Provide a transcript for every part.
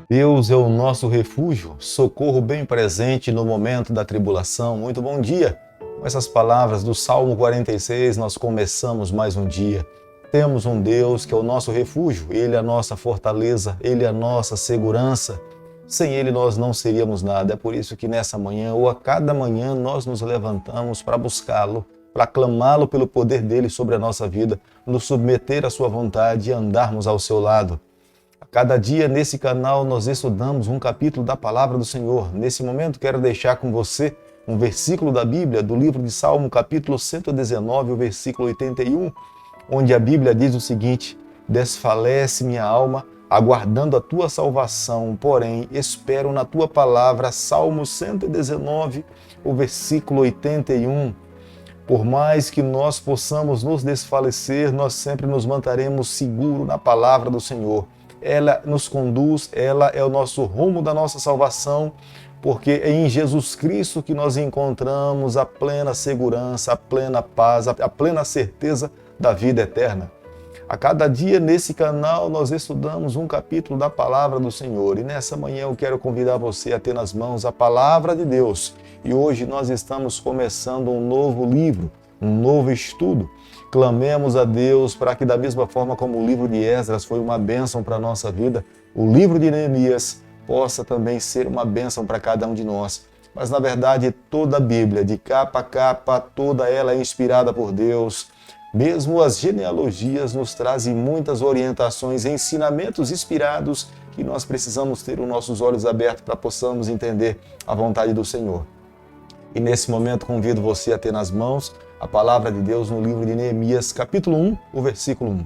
Deus é o nosso refúgio, socorro bem presente no momento da tribulação. Muito bom dia! Com essas palavras do Salmo 46, nós começamos mais um dia. Temos um Deus que é o nosso refúgio, Ele é a nossa fortaleza, Ele é a nossa segurança. Sem Ele nós não seríamos nada. É por isso que nessa manhã, ou a cada manhã, nós nos levantamos para buscá-lo, para clamá-lo pelo poder dEle sobre a nossa vida, nos submeter à sua vontade e andarmos ao seu lado. Cada dia nesse canal nós estudamos um capítulo da Palavra do Senhor. Nesse momento quero deixar com você um versículo da Bíblia, do livro de Salmo, capítulo 119, o versículo 81, onde a Bíblia diz o seguinte: desfalece minha alma, aguardando a tua salvação, porém espero na tua palavra. Salmo 119, o versículo 81. Por mais que nós possamos nos desfalecer, nós sempre nos manteremos seguros na palavra do Senhor. Ela nos conduz, ela é o nosso rumo da nossa salvação, porque é em Jesus Cristo que nós encontramos a plena segurança, a plena paz, a plena certeza da vida eterna. A cada dia nesse canal nós estudamos um capítulo da Palavra do Senhor e nessa manhã eu quero convidar você a ter nas mãos a Palavra de Deus. E hoje nós estamos começando um novo livro, um novo estudo. Clamemos a Deus para que, da mesma forma como o livro de Esdras foi uma bênção para a nossa vida, o livro de Neemias possa também ser uma bênção para cada um de nós. Mas, na verdade, toda a Bíblia, de capa a capa, toda ela é inspirada por Deus. Mesmo as genealogias nos trazem muitas orientações, ensinamentos inspirados que nós precisamos ter os nossos olhos abertos para possamos entender a vontade do Senhor. E nesse momento convido você a ter nas mãos a palavra de Deus no livro de Neemias, capítulo 1, o versículo 1.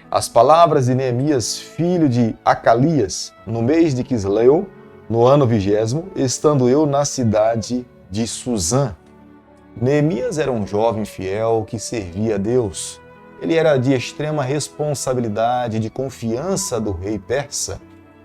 As palavras de Neemias, filho de Acalias, no mês de Quisleu, no ano 20º, estando eu na cidade de Suzã. Neemias era um jovem fiel que servia a Deus. Ele era de extrema responsabilidade, de confiança do rei persa.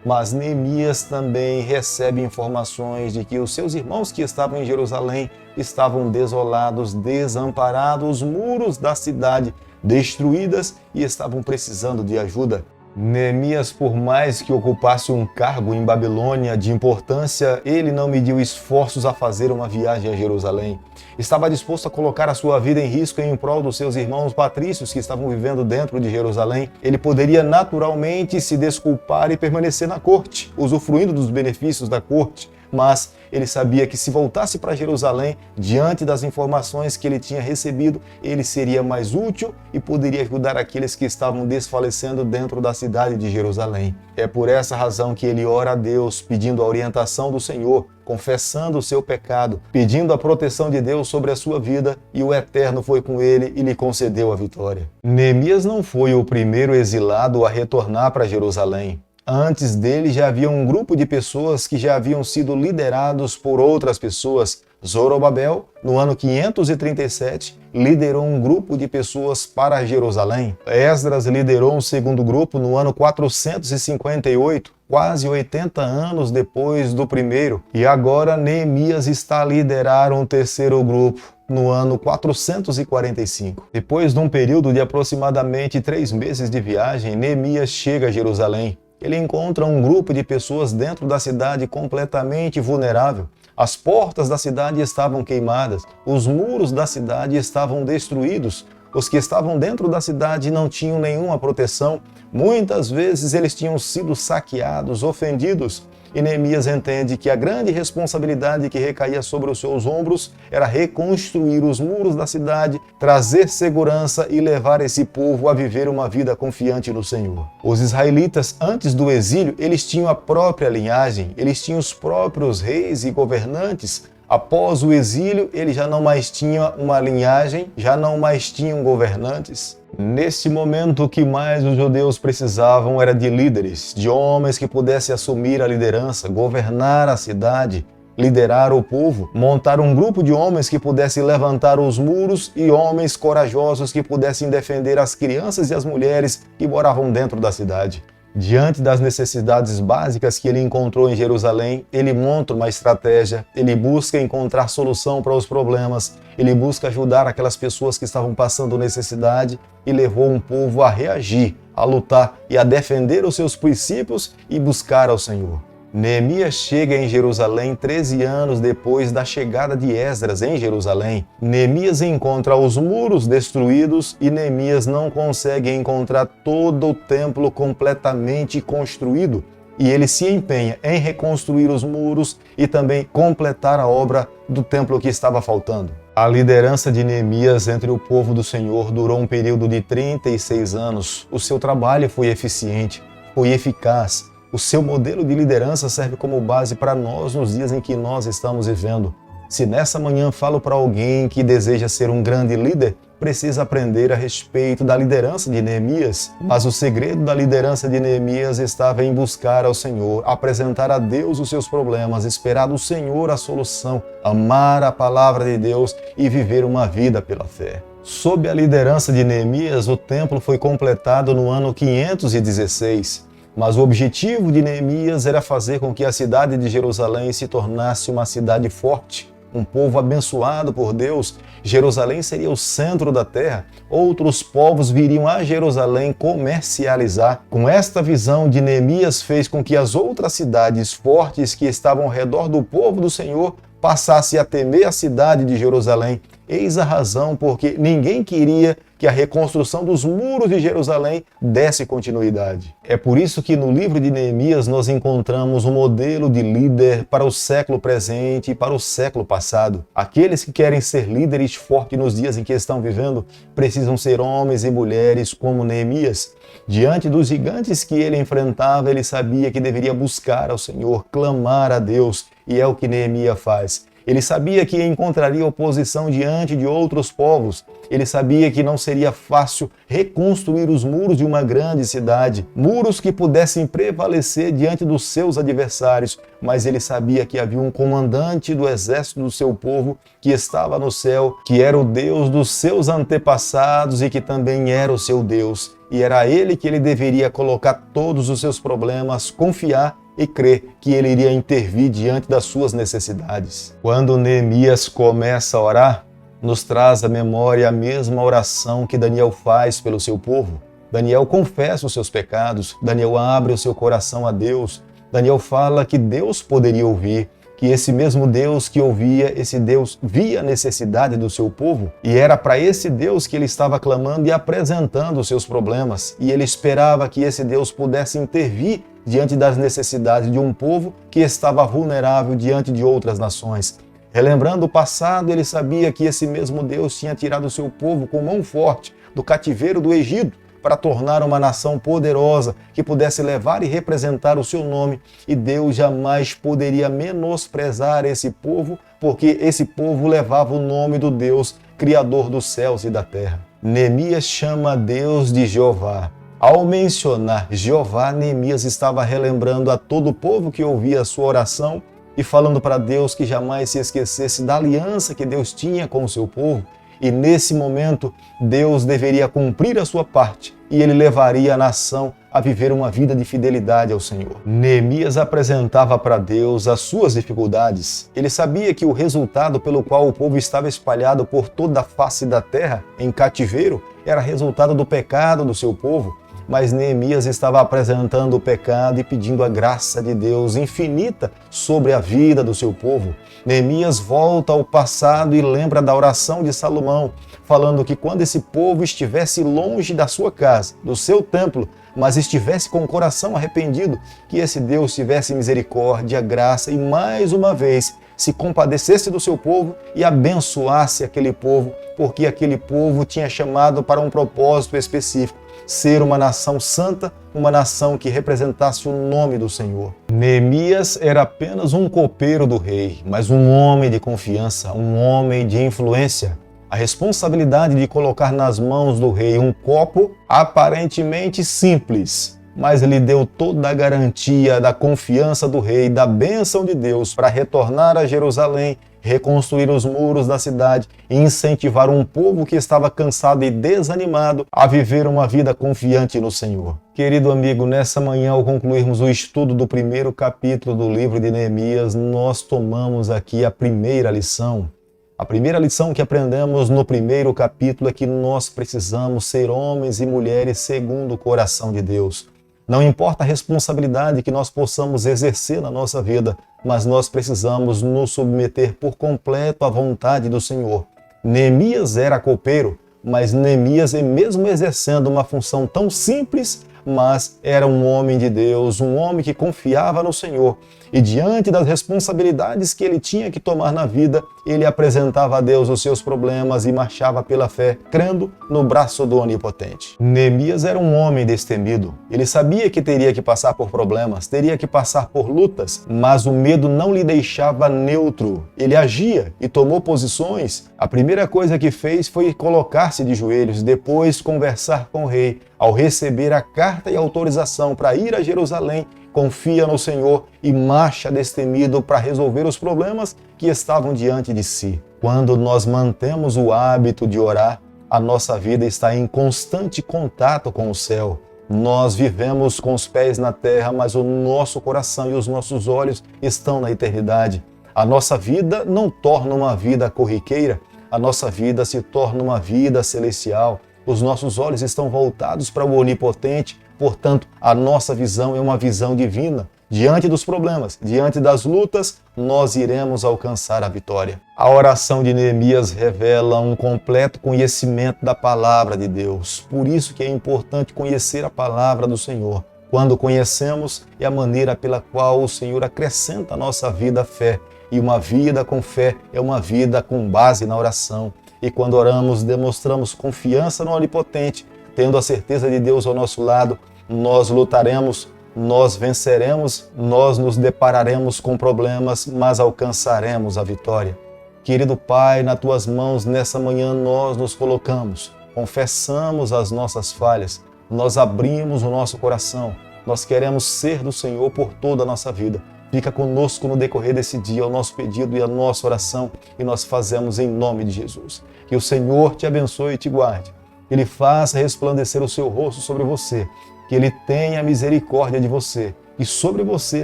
Mas Neemias também recebe informações de que os seus irmãos que estavam em Jerusalém estavam desolados, desamparados, os muros da cidade destruídas e estavam precisando de ajuda. Neemias, por mais que ocupasse um cargo em Babilônia de importância, ele não mediu esforços a fazer uma viagem a Jerusalém. Estava disposto a colocar a sua vida em risco em prol dos seus irmãos patrícios que estavam vivendo dentro de Jerusalém. Ele poderia naturalmente se desculpar e permanecer na corte, usufruindo dos benefícios da corte, mas ele sabia que se voltasse para Jerusalém, diante das informações que ele tinha recebido, ele seria mais útil e poderia ajudar aqueles que estavam desfalecendo dentro da cidade de Jerusalém. É por essa razão que ele ora a Deus, pedindo a orientação do Senhor, confessando o seu pecado, pedindo a proteção de Deus sobre a sua vida, e o Eterno foi com ele e lhe concedeu a vitória. Neemias não foi o primeiro exilado a retornar para Jerusalém. Antes dele já havia um grupo de pessoas que já haviam sido liderados por outras pessoas. Zorobabel, no ano 537, liderou um grupo de pessoas para Jerusalém. Esdras liderou um segundo grupo no ano 458, quase 80 anos depois do primeiro. E agora Neemias está a liderar um terceiro grupo no ano 445. Depois de um período de aproximadamente 3 meses de viagem, Neemias chega a Jerusalém. Ele encontra um grupo de pessoas dentro da cidade completamente vulnerável. As portas da cidade estavam queimadas, os muros da cidade estavam destruídos. Os que estavam dentro da cidade não tinham nenhuma proteção. Muitas vezes eles tinham sido saqueados, ofendidos. E Neemias entende que a grande responsabilidade que recaía sobre os seus ombros era reconstruir os muros da cidade, trazer segurança e levar esse povo a viver uma vida confiante no Senhor. Os israelitas, antes do exílio, eles tinham a própria linhagem, eles tinham os próprios reis e governantes. Após o exílio, eles já não mais tinham uma linhagem, já não mais tinham governantes. Nesse momento, o que mais os judeus precisavam era de líderes, de homens que pudessem assumir a liderança, governar a cidade, liderar o povo, montar um grupo de homens que pudessem levantar os muros e homens corajosos que pudessem defender as crianças e as mulheres que moravam dentro da cidade. Diante das necessidades básicas que ele encontrou em Jerusalém, ele monta uma estratégia, ele busca encontrar solução para os problemas, ele busca ajudar aquelas pessoas que estavam passando necessidade e levou um povo a reagir, a lutar e a defender os seus princípios e buscar ao Senhor. Neemias chega em Jerusalém 13 anos depois da chegada de Esdras em Jerusalém. Neemias encontra os muros destruídos e Neemias não consegue encontrar todo o templo completamente construído. E ele se empenha em reconstruir os muros e também completar a obra do templo que estava faltando. A liderança de Neemias entre o povo do Senhor durou um período de 36 anos. O seu trabalho foi eficiente, foi eficaz. O seu modelo de liderança serve como base para nós nos dias em que nós estamos vivendo. Se nessa manhã falo para alguém que deseja ser um grande líder, precisa aprender a respeito da liderança de Neemias. Mas o segredo da liderança de Neemias estava em buscar ao Senhor, apresentar a Deus os seus problemas, esperar do Senhor a solução, amar a palavra de Deus e viver uma vida pela fé. Sob a liderança de Neemias, o templo foi completado no ano 516. Mas o objetivo de Neemias era fazer com que a cidade de Jerusalém se tornasse uma cidade forte, um povo abençoado por Deus. Jerusalém seria o centro da terra. Outros povos viriam a Jerusalém comercializar. Com esta visão de Neemias fez com que as outras cidades fortes que estavam ao redor do povo do Senhor passassem a temer a cidade de Jerusalém. Eis a razão porque ninguém queria que a reconstrução dos muros de Jerusalém desse continuidade. É por isso que no livro de Neemias nós encontramos um modelo de líder para o século presente e para o século passado. Aqueles que querem ser líderes fortes nos dias em que estão vivendo precisam ser homens e mulheres como Neemias. Diante dos gigantes que ele enfrentava, ele sabia que deveria buscar ao Senhor, clamar a Deus, e é o que Neemias faz. Ele sabia que encontraria oposição diante de outros povos. Ele sabia que não seria fácil reconstruir os muros de uma grande cidade, muros que pudessem prevalecer diante dos seus adversários. Mas ele sabia que havia um comandante do exército do seu povo que estava no céu, que era o Deus dos seus antepassados e que também era o seu Deus. E era a ele que ele deveria colocar todos os seus problemas, confiar e crer que ele iria intervir diante das suas necessidades. Quando Neemias começa a orar, nos traz à memória a mesma oração que Daniel faz pelo seu povo. Daniel confessa os seus pecados, Daniel abre o seu coração a Deus, Daniel fala que Deus poderia ouvir, que esse mesmo Deus que ouvia, esse Deus via a necessidade do seu povo e era para esse Deus que ele estava clamando e apresentando os seus problemas. E ele esperava que esse Deus pudesse intervir diante das necessidades de um povo que estava vulnerável diante de outras nações. Relembrando o passado, ele sabia que esse mesmo Deus tinha tirado o seu povo com mão forte do cativeiro do Egito, para tornar uma nação poderosa que pudesse levar e representar o seu nome. E Deus jamais poderia menosprezar esse povo, porque esse povo levava o nome do Deus, Criador dos céus e da terra. Neemias chama Deus de Jeová. Ao mencionar Jeová, Neemias estava relembrando a todo o povo que ouvia a sua oração e falando para Deus que jamais se esquecesse da aliança que Deus tinha com o seu povo. E nesse momento, Deus deveria cumprir a sua parte e ele levaria a nação a viver uma vida de fidelidade ao Senhor. Neemias apresentava para Deus as suas dificuldades. Ele sabia que o resultado pelo qual o povo estava espalhado por toda a face da terra, em cativeiro, era resultado do pecado do seu povo. Mas Neemias estava apresentando o pecado e pedindo a graça de Deus infinita sobre a vida do seu povo. Neemias volta ao passado e lembra da oração de Salomão, falando que quando esse povo estivesse longe da sua casa, do seu templo, mas estivesse com o coração arrependido, que esse Deus tivesse misericórdia, graça e mais uma vez se compadecesse do seu povo e abençoasse aquele povo, porque aquele povo tinha chamado para um propósito específico, ser uma nação santa, uma nação que representasse o nome do Senhor. Neemias era apenas um copeiro do rei, mas um homem de confiança, um homem de influência. A responsabilidade de colocar nas mãos do rei um copo aparentemente simples, mas lhe deu toda a garantia da confiança do rei, da bênção de Deus para retornar a Jerusalém, reconstruir os muros da cidade e incentivar um povo que estava cansado e desanimado a viver uma vida confiante no Senhor. Querido amigo, nessa manhã, ao concluirmos o estudo do primeiro capítulo do livro de Neemias, nós tomamos aqui a primeira lição. A primeira lição que aprendemos no primeiro capítulo é que nós precisamos ser homens e mulheres segundo o coração de Deus. Não importa a responsabilidade que nós possamos exercer na nossa vida, mas nós precisamos nos submeter por completo à vontade do Senhor. Neemias era copeiro, mas Neemias, mesmo exercendo uma função tão simples, mas era um homem de Deus, um homem que confiava no Senhor. E diante das responsabilidades que ele tinha que tomar na vida, ele apresentava a Deus os seus problemas e marchava pela fé, crendo no braço do Onipotente. Neemias era um homem destemido. Ele sabia que teria que passar por problemas, teria que passar por lutas, mas o medo não lhe deixava neutro. Ele agia e tomou posições. A primeira coisa que fez foi colocar-se de joelhos, depois conversar com o rei. Ao receber a carta e autorização para ir a Jerusalém, confia no Senhor e marcha destemido para resolver os problemas que estavam diante de si. Quando nós mantemos o hábito de orar, a nossa vida está em constante contato com o céu. Nós vivemos com os pés na terra, mas o nosso coração e os nossos olhos estão na eternidade. A nossa vida não torna uma vida corriqueira, a nossa vida se torna uma vida celestial. Os nossos olhos estão voltados para o Onipotente, portanto, a nossa visão é uma visão divina. Diante dos problemas, diante das lutas, nós iremos alcançar a vitória. A oração de Neemias revela um completo conhecimento da palavra de Deus. Por isso que é importante conhecer a palavra do Senhor. Quando conhecemos, é a maneira pela qual o Senhor acrescenta à nossa vida a fé. E uma vida com fé é uma vida com base na oração. E quando oramos, demonstramos confiança no Onipotente, tendo a certeza de Deus ao nosso lado, nós lutaremos, nós venceremos, nós nos depararemos com problemas, mas alcançaremos a vitória. Querido Pai, nas Tuas mãos, nessa manhã nós nos colocamos, confessamos as nossas falhas, nós abrimos o nosso coração, nós queremos ser do Senhor por toda a nossa vida. Fica conosco no decorrer desse dia, o nosso pedido e a nossa oração, e nós fazemos em nome de Jesus. Que o Senhor te abençoe e te guarde. Que Ele faça resplandecer o seu rosto sobre você. Que Ele tenha misericórdia de você. E sobre você,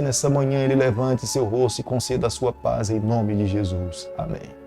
nessa manhã, Ele levante seu rosto e conceda a sua paz em nome de Jesus. Amém.